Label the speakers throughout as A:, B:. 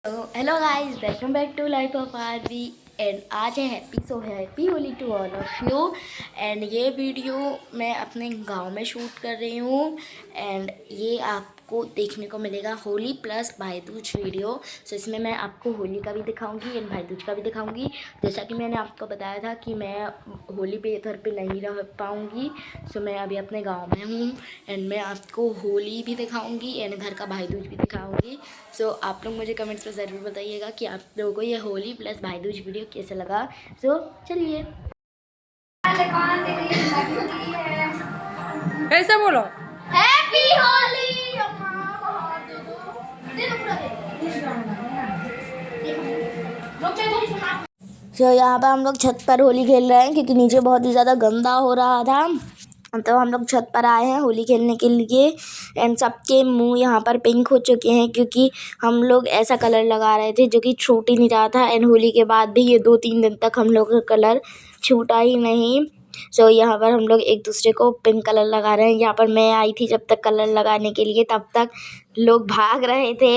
A: Hello guys, welcome back to life of Aarvi. And आज है happy Holi to all of you. And ये video मैं अपने गांव में शूट कर रही हूँ। एंड ये आपको देखने को मिलेगा होली प्लस भाई दूज वीडियो। सो इसमें मैं आपको होली का भी दिखाऊंगी एंड भाई दूज का भी दिखाऊंगी। जैसा कि मैंने आपको बताया था कि मैं होली पे घर पे नहीं रह पाऊँगी, सो मैं अभी अपने गाँव में हूँ। एंड मैं आपको होली भी दिखाऊँगी एंड घर का भाई दूज भी दिखाऊँगी। सो आप लोग मुझे कमेंट्स में ज़रूर बताइएगा कि आप लोगों को ये होली प्लस भाई दूज वीडियो कैसे लगा। सो चलिए
B: कैसे बोलो
A: हैप्पी होली। सो यहाँ पर हम लोग छत पर होली खेल रहे हैं क्योंकि नीचे बहुत ही ज़्यादा गंदा हो रहा था, तो हम लोग छत पर आए हैं होली खेलने के लिए। एंड सबके मुंह यहाँ पर पिंक हो चुके हैं क्योंकि हम लोग ऐसा कलर लगा रहे थे जो कि छूट ही नहीं रहा था। एंड होली के बाद भी ये 2-3 दिन तक हम लोग का कलर छूटा ही नहीं। सो यहाँ पर हम लोग एक दूसरे को पिंक कलर लगा रहे हैं। यहाँ पर मैं आई थी जब तक कलर लगाने के लिए, तब तक लोग भाग रहे थे।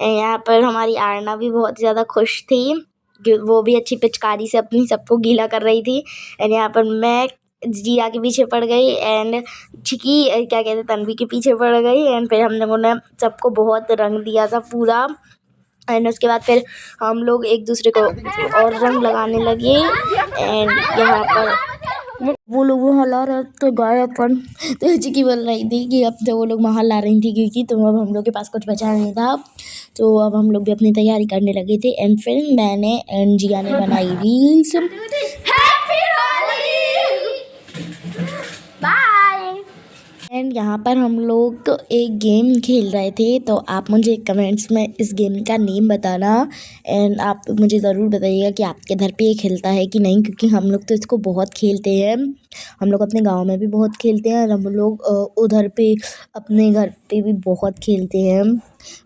A: यहाँ पर हमारी आरना भी बहुत ज़्यादा खुश थी, वो भी अच्छी पिचकारी से अपनी सबको गीला कर रही थी। एंड यहाँ पर मैं जिया के पीछे पड़ गई एंड चिकी क्या कहते तन्वी के पीछे पड़ गई। एंड फिर हम लोगों ने सबको बहुत रंग दिया था पूरा। एंड उसके बाद फिर हम लोग एक दूसरे को और रंग लगाने लगे। एंड यहाँ पर वो लोग वहाँ ला रहे तो गए अपन, तो चिकी बोल रही थी कि अब तो वो लोग वहाँ ला रही थी क्योंकि तो अब हम लोग के पास कुछ बचा नहीं था। तो अब हम लोग भी अपनी तैयारी करने लगे थे। एंड फिर मैंने एंड जिया ने बनाई रील्स। एंड यहाँ पर हम लोग एक गेम खेल रहे थे, तो आप मुझे कमेंट्स में इस गेम का नेम बताना। एंड आप मुझे ज़रूर बताइएगा कि आपके घर पे ये खेलता है कि नहीं, क्योंकि हम लोग तो इसको बहुत खेलते हैं। हम लोग अपने गांव में भी बहुत खेलते हैं और हम लोग उधर पे अपने घर पे भी बहुत खेलते हैं।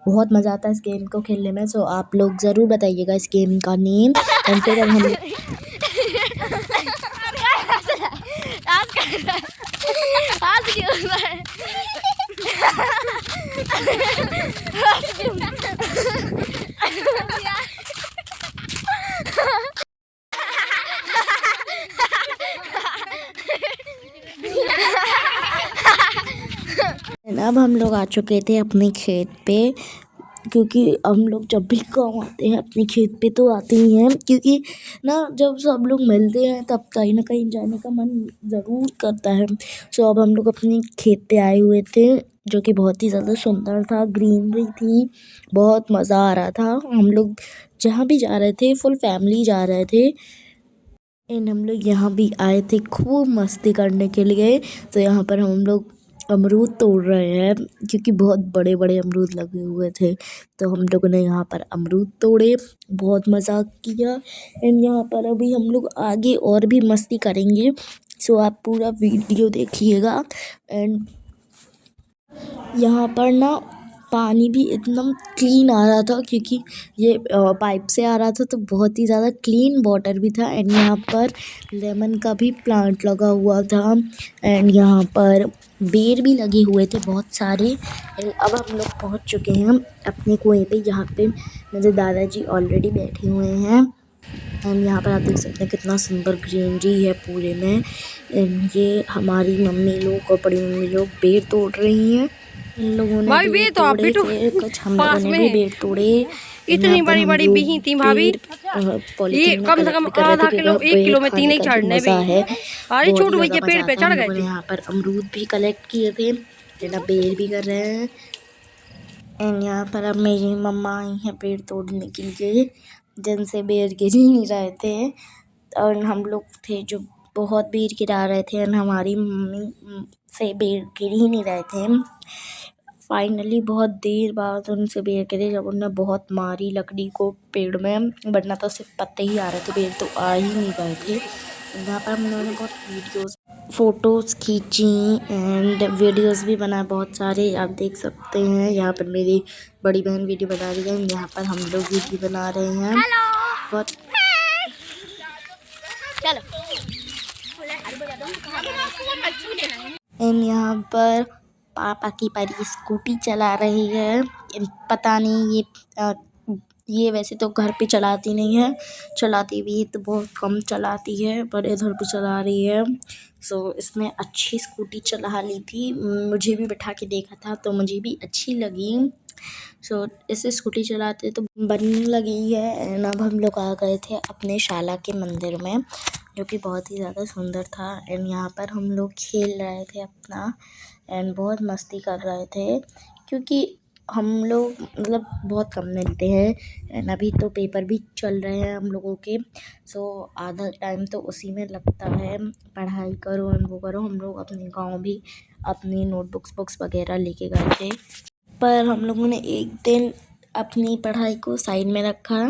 A: बहुत मज़ा आता है इस गेम को खेलने में। सो आप लोग ज़रूर बताइएगा इस गेम का नेम। एंड फिर अब हम अब हम लोग आ चुके थे अपने खेत पे, क्योंकि हम लोग जब भी गाँव आते हैं अपने खेत पे तो आते ही हैं, क्योंकि ना जब सब लोग मिलते हैं तब कहीं ना कहीं जाने का मन ज़रूर करता है। सो अब हम लोग अपने खेत पे आए हुए थे, जो कि बहुत ही ज़्यादा सुंदर था, ग्रीनरी थी, बहुत मज़ा आ रहा था। हम लोग जहाँ भी जा रहे थे फुल फैमिली जा रहे थे। एंड हम लोग यहाँ भी आए थे खूब मस्ती करने के लिए। तो यहाँ पर हम लोग अमरूद तोड़ रहे हैं क्योंकि बहुत बड़े बड़े अमरूद लगे हुए थे, तो हम लोगों ने यहाँ पर अमरूद तोड़े, बहुत मज़ा किया। एंड यहाँ पर अभी हम लोग आगे और भी मस्ती करेंगे। सो आप पूरा वीडियो देखिएगा। एंड यहाँ पर ना पानी भी एकदम क्लीन आ रहा था क्योंकि ये पाइप से आ रहा था, तो बहुत ही ज़्यादा क्लीन वाटर भी था। एंड यहाँ पर लेमन का भी प्लांट लगा हुआ था। एंड यहाँ पर बेर भी लगे हुए थे बहुत सारे। एंड अब हम लोग पहुँच चुके हैं अपने कुएं पे, जहाँ पे मेरे दादाजी ऑलरेडी बैठे हुए हैं। एंड यहाँ पर आप देख सकते हैं कितना सुंदर ग्रीनरी है पूरे में। एंड ये हमारी मम्मी लोग और बड़ी मम्मी लोग बेर तोड़ रही हैं। इन लोगों ने बेर तोड़े, फिर कुछ हम लोगों ने भी बेर तोड़े।
B: इतनी बड़ी बड़ी बिही थी भाभी, ये कम से कम आधा किलो 1 किलो में 3 ही चढ़ने भी
A: है।
B: अरे छोटू भैया पेड़ पे चढ़ गए थे।
A: यहाँ पर अमरूद भी कलेक्ट किए थे, बेर भी कर रहे हैं। एंड यहाँ पर अब मेरी मम्मा आई हैं पेड़ तोड़ने के लिए, जिनसे बेर गिर ही नहीं रहे थे। और हम लोग थे जो बहुत बेर गिरा रहे थे, और हमारी मम्मी से बेर गिर ही नहीं रहे थे। फाइनली बहुत देर बाद उनसे बेर गिरे, जब उन्होंने बहुत मारी लकड़ी को पेड़ में, वरना तो सिर्फ पत्ते ही आ रहे थे, बेर तो आ ही नहीं रहे थे। यहाँ पर हम लोगों ने बहुत फ़ोटोज़ खींची एंड वीडियोज़ भी बनाए बहुत सारे, आप देख सकते हैं। यहाँ पर मेरी बड़ी बहन वीडियो बना रही है, यहाँ पर हम लोग वीडियो बना रहे हैं। बहुत एंड यहाँ पर पापा की परी स्कूटी चला रही है। पता नहीं ये ये वैसे तो घर पे चलाती नहीं है, चलाती भी तो बहुत कम चलाती है, पर इधर पे चला रही है। सो इसने अच्छी स्कूटी चला ली थी, मुझे भी बिठा के देखा था तो मुझे भी अच्छी लगी। सो इसे स्कूटी चलाते तो बनने लगी है। एंड अब हम लोग आ गए थे अपने शाला के मंदिर में, जो कि बहुत ही ज़्यादा सुंदर था। एंड यहाँ पर हम लोग खेल रहे थे अपना, एंड बहुत मस्ती कर रहे थे, क्योंकि हम लोग मतलब बहुत कम मिलते हैं। एंड अभी तो पेपर भी चल रहे हैं हम लोगों के, सो आधा टाइम तो उसी में लगता है, पढ़ाई करो एंड वो करो। हम लोग अपने गांव भी अपनी नोटबुक्स बुक्स वगैरह लेके गए थे, पर हम लोगों ने एक दिन अपनी पढ़ाई को साइड में रखा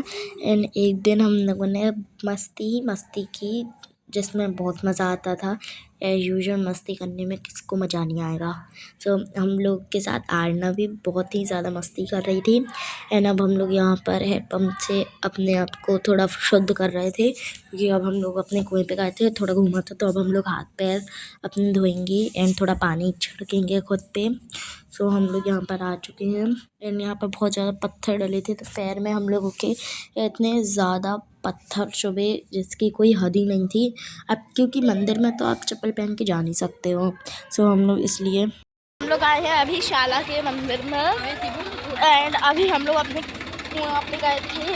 A: एंड एक दिन हम लोगों ने मस्ती की, जिसमें बहुत मज़ा आता था। एज यूजुअल मस्ती करने में किसको मज़ा नहीं आएगा। सो हम लोग के साथ आरना भी बहुत ही ज़्यादा मस्ती कर रही थी। एंड अब हम लोग यहाँ पर हैंडपम्प से अपने आप को थोड़ा शुद्ध कर रहे थे, क्योंकि अब हम लोग अपने कुएँ पे गए थे, थोड़ा घूमा था, तो अब हम लोग हाथ पैर अपने धोएंगे एंड थोड़ा पानी छिड़केंगे खुद पे। सो हम लोग यहाँ पर आ चुके हैं एंड यहाँ पर बहुत ज़्यादा पत्थर डले थे, तो पैर में हम लोगों के इतने ज़्यादा पत्थर चुभे जिसकी कोई हद ही नहीं थी। अब क्योंकि मंदिर में तो आप चप्पल पहन के जा नहीं सकते हो, सो हम लोग इसलिए हम लोग आए हैं अभी शाला के मंदिर में। एंड अभी हम लोग अपने कुआं पे गए थे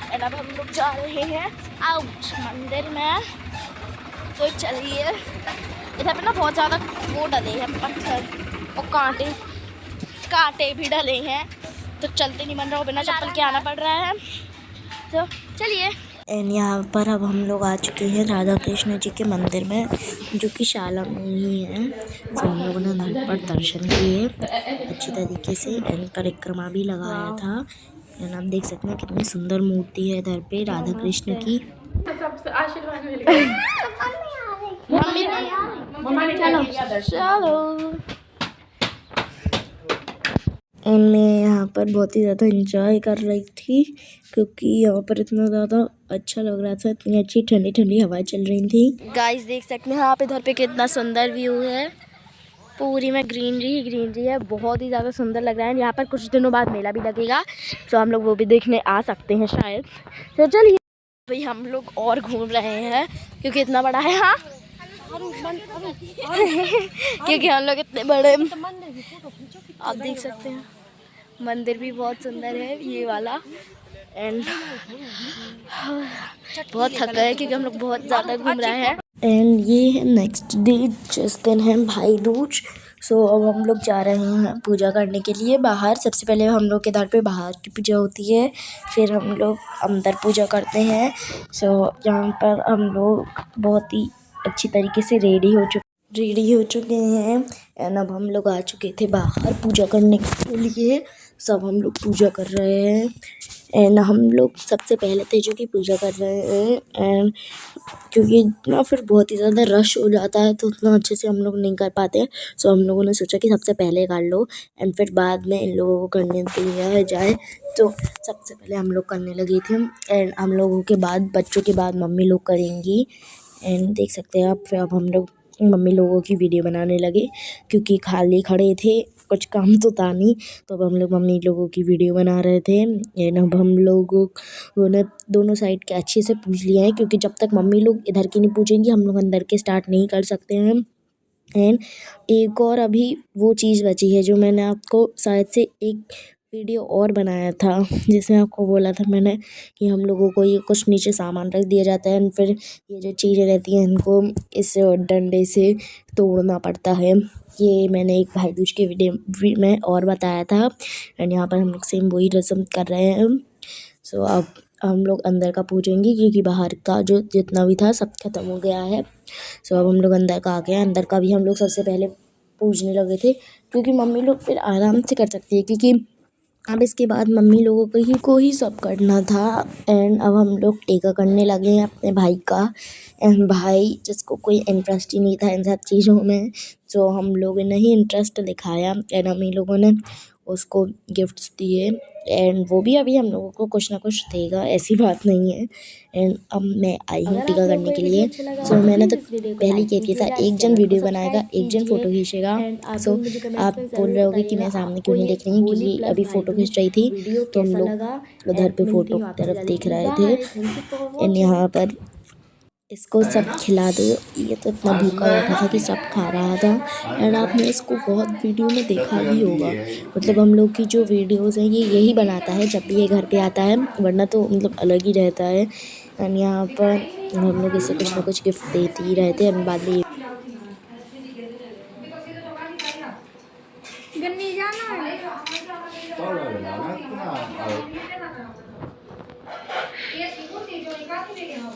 A: एंड अब हम लोग जा रहे हैं आउट मंदिर में। तो चलिए, इधर पे ना बहुत ज़्यादा वो डले हैं पत्थर और कांटे भी डले हैं, तो चलते नहीं बन रहा, बिना चप्पल के आना पड़ रहा है। तो चलिए। एंड यहाँ पर अब हम लोग आ चुके हैं राधा कृष्ण जी के मंदिर में, जो कि शाला में ही है। तो हम लोगों ने वहाँ पर दर्शन किए अच्छी तरीके से एंड परिक्रमा भी लगाया था। एंड आप देख सकते हैं कितनी सुंदर मूर्ति है इधर पे राधा कृष्ण की। चलो। एंड मैं यहाँ पर बहुत ही ज़्यादा इंजॉय कर रही थी, क्योंकि यहाँ पर इतना ज़्यादा अच्छा लग रहा था, इतनी अच्छी ठंडी ठंडी हवाएं चल रही थी। गाइस देख सकते हैं आप इधर पे कितना सुंदर व्यू है, पूरी में ग्रीनरी है, बहुत ही ज़्यादा सुंदर लग रहा है। यहाँ पर कुछ दिनों बाद मेला भी लगेगा, तो हम लोग वो भी देखने आ सकते हैं शायद। तो चलिए भाई, हम लोग और घूम रहे हैं क्योंकि इतना बड़ा है। हाँ क्योंकि हम लोग इतने बड़े, आप देख सकते हैं मंदिर भी बहुत सुंदर है ये वाला। एंड बहुत थक गए क्योंकि हम लोग बहुत ज़्यादा घूम रहे हैं। एंड ये है नेक्स्ट डे, जिस दिन है भाई दूज। सो अब हम लोग जा रहे हैं पूजा करने के लिए बाहर। सबसे पहले हम लोग के घर पे बाहर की पूजा होती है, फिर हम लोग अंदर पूजा करते हैं। सो यहाँ पर हम लोग बहुत ही अच्छी तरीके से रेडी हो चुके हैं एंड अब हम लोग आ चुके थे बाहर पूजा करने के लिए। सब हम लोग पूजा कर रहे हैं एंड हम लोग सबसे पहले थे जो कि पूजा कर रहे हैं। एंड क्योंकि ना फिर बहुत ही ज़्यादा रश हो जाता है, तो उतना अच्छे से हम लोग नहीं कर पाते हैं। सो हम लोगों ने सोचा कि सबसे पहले कर लो एंड फिर बाद में इन लोगों को करने दिया जाए, तो सबसे पहले हम लोग करने लगे थे। एंड हम लोगों के बाद बच्चों के बाद मम्मी लोग करेंगी। एंड देख सकते हैं आप, फिर अब हम लोग मम्मी लोगों की वीडियो बनाने लगे, क्योंकि खाली खड़े थे, कुछ काम तो था नहीं, तो अब हम लोग मम्मी लोगों की वीडियो बना रहे थे। एंड अब हम लोगों ने दोनों साइड के अच्छे से पूछ लिया है, क्योंकि जब तक मम्मी लोग इधर की नहीं पूछेंगी हम लोग अंदर के स्टार्ट नहीं कर सकते हैं। एंड एक और अभी वो चीज़ बची है जो मैंने आपको शायद से एक वीडियो और बनाया था, जिसमें आपको बोला था मैंने कि हम लोगों को ये कुछ नीचे सामान रख दिया जाता है एंड फिर ये जो चीज़ें रहती हैं इनको इस डंडे से तोड़ना पड़ता है। ये मैंने एक भाई दूज के वीडियो में और बताया था। एंड यहाँ पर हम लोग सेम वही रस्म कर रहे हैं। सो अब हम लोग अंदर का पूजेंगे, क्योंकि बाहर का जो जितना भी था सब खत्म हो गया है। सो अब हम लोग अंदर का आ गए। अंदर का भी हम लोग सबसे पहले पूजने लगे थे, क्योंकि मम्मी लोग फिर आराम से कर सकती है, क्योंकि अब इसके बाद मम्मी लोगों को ही सब करना था। एंड अब हम लोग टीका करने लगे हैं अपने भाई का। एंड भाई जिसको कोई इंटरेस्ट ही नहीं था इन सब चीज़ों में, तो हम लोगों ने ही इंटरेस्ट दिखाया एंड मम्मी लोगों ने उसको गिफ्ट्स दिए एंड वो भी अभी हम लोगों को कुछ ना कुछ देगा, ऐसी बात नहीं है। एंड अब मैं आई हूँ टीका करने के लिए। सो मैंने तो पहले कह दिया था एक जन वीडियो बनाएगा, एक जन फ़ोटो खींचेगा। सो आप बोल रहे होगे कि मैं सामने क्यों नहीं देख रही हूँ, क्योंकि अभी फ़ोटो खींच रही थी तो हम लोग उधर पे फ़ोटो की तरफ देख रहे थे। एंड यहाँ पर इसको सब खिला दो, ये तो इतना भूखा बैठा था कि सब खा रहा था। एंड आपने इसको बहुत वीडियो में देखा भी होगा, मतलब हम लोग की जो वीडियोस हैं ये यही बनाता है जब भी ये घर पे आता है, वरना तो मतलब अलग ही रहता है। एंड यहाँ पर हम लोग इसे कुछ ना कुछ गिफ्ट देते ही रहते हैं। एंड बाद में
B: गन्नी जाना है
C: 떨어져 나갔구나. 아유.
B: ये सीखो नहीं जो निकाल के लेके आओ